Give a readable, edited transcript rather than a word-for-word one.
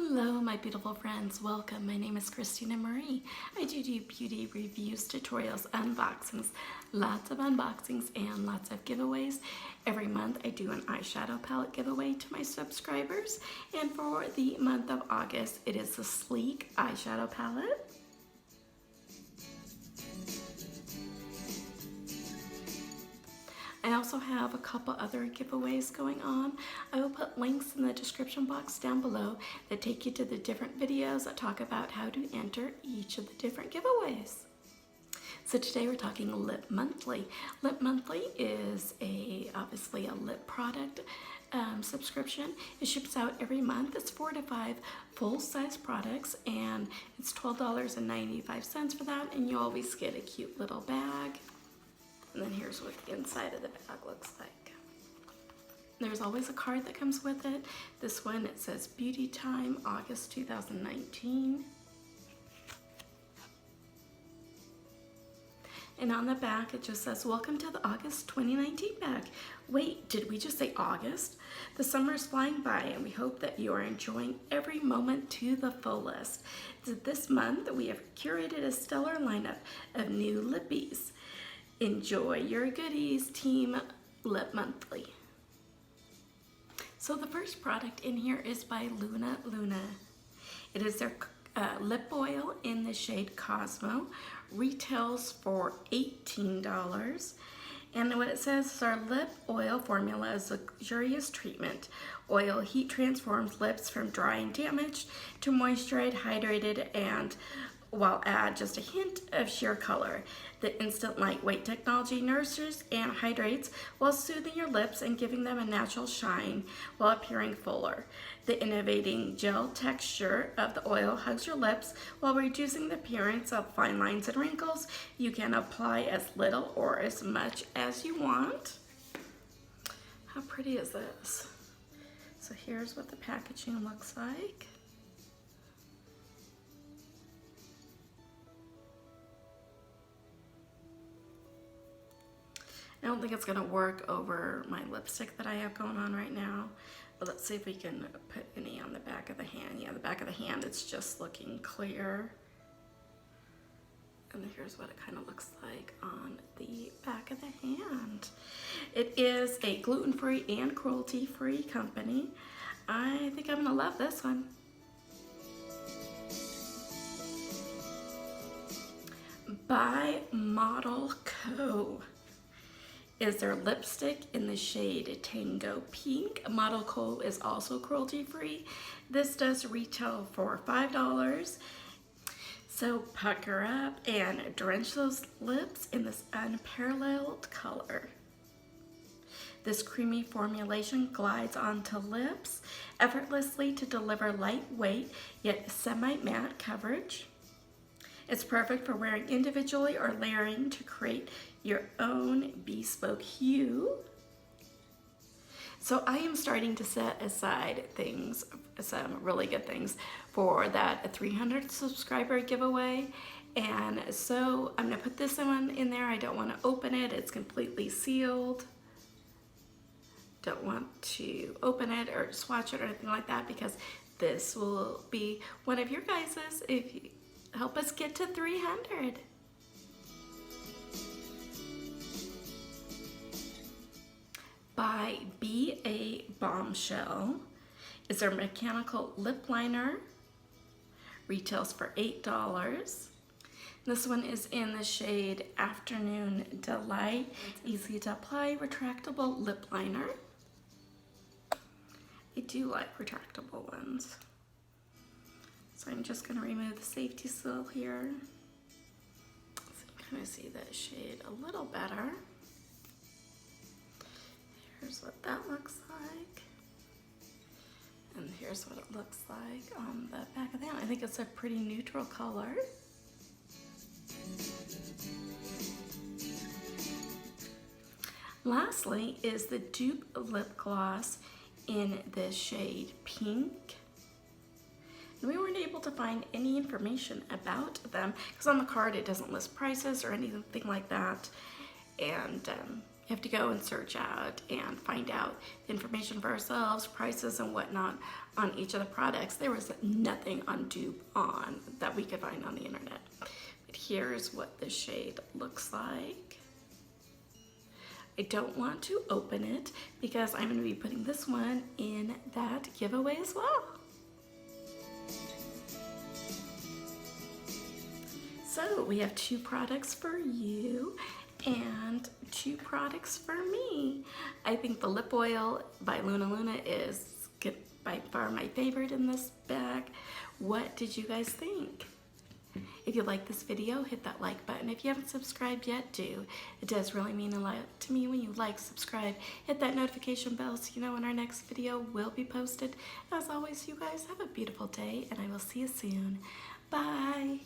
Hello my beautiful friends, welcome. My name is Christina Marie. I do beauty reviews, tutorials, unboxings, lots of unboxings and lots of giveaways. Every month I do an eyeshadow palette giveaway to my subscribers, and for the month of August it is the Sleek eyeshadow palette. I also have a couple other giveaways going on. I will put links in the description box down below that take you to the different videos that talk about how to enter each of the different giveaways. So today we're talking Lip Monthly. Lip Monthly is obviously a lip product subscription. It ships out every month. It's 4 to 5 full-size products, and it's $12.95 for that, and you always get a cute little bag. And then here's what the inside of the bag looks like. There's always a card that comes with it. This one, it says Beauty Time, August 2019. And on the back, it just says, welcome to the August 2019 bag. Wait, did we just say August? The summer is flying by, and we hope that you are enjoying every moment to the fullest. This month, we have curated a stellar lineup of new lippies. Enjoy your goodies, Team Lip Monthly. So the first product in here is by Luna. It is their lip oil in the shade Cosmo. Retails for $18. And what it says is our lip oil formula is luxurious treatment. Oil heat transforms lips from dry and damaged to moisturized, hydrated, and while add just a hint of sheer color. The instant lightweight technology nurtures and hydrates while soothing your lips and giving them a natural shine while appearing fuller. The innovating gel texture of the oil hugs your lips while reducing the appearance of fine lines and wrinkles. You can apply as little or as much as you want. How pretty is this? So here's what the packaging looks like. I don't think it's going to work over my lipstick that I have going on right now, but let's see if we can put any on the back of the hand. Yeah, the back of the hand, it's just looking clear. And here's what it kind of looks like on the back of the hand. It is a gluten-free and cruelty-free company. I think I'm going to love this one. By Model Co. is their lipstick in the shade Tango Pink. Model Co is also cruelty free. This does retail for $5. So pucker up and drench those lips in this unparalleled color. This creamy formulation glides onto lips effortlessly to deliver lightweight yet semi-matte coverage. It's perfect for wearing individually or layering to create your own bespoke hue. So I am starting to set aside things, some really good things, for that 300 subscriber giveaway. And so I'm gonna put this one in there. I don't want to open it. It's completely sealed. Don't want to open it or swatch it or anything like that, because this will be one of your guys's if you help us get to 300. By BA Bombshell is their mechanical lip liner. Retails for $8. This one is in the shade Afternoon Delight. Easy to apply, retractable lip liner. I do like retractable ones. So I'm just going to remove the safety seal here, so you can kind of see that shade a little better. Here's what that looks like. And here's what it looks like on the back of the hand. I think it's a pretty neutral color. Lastly is the Doop lip gloss in the shade Pink. We weren't able to find any information about them because on the card it doesn't list prices or anything like that. And have to go and search out and find out information for ourselves, prices and whatnot on each of the products. There was nothing on Doop that we could find on the internet. But here's what the shade looks like. I don't want to open it because I'm going to be putting this one in that giveaway as well. So we have 2 products for you and 2 products for me. I think the lip oil by Luna is by far my favorite in this bag. What did you guys think? If you like this video, hit that like button. If you haven't subscribed yet, do. It does really mean a lot to me when you like, subscribe, hit that notification bell so you know when our next video will be posted. As always, you guys have a beautiful day, and I will see you soon. Bye.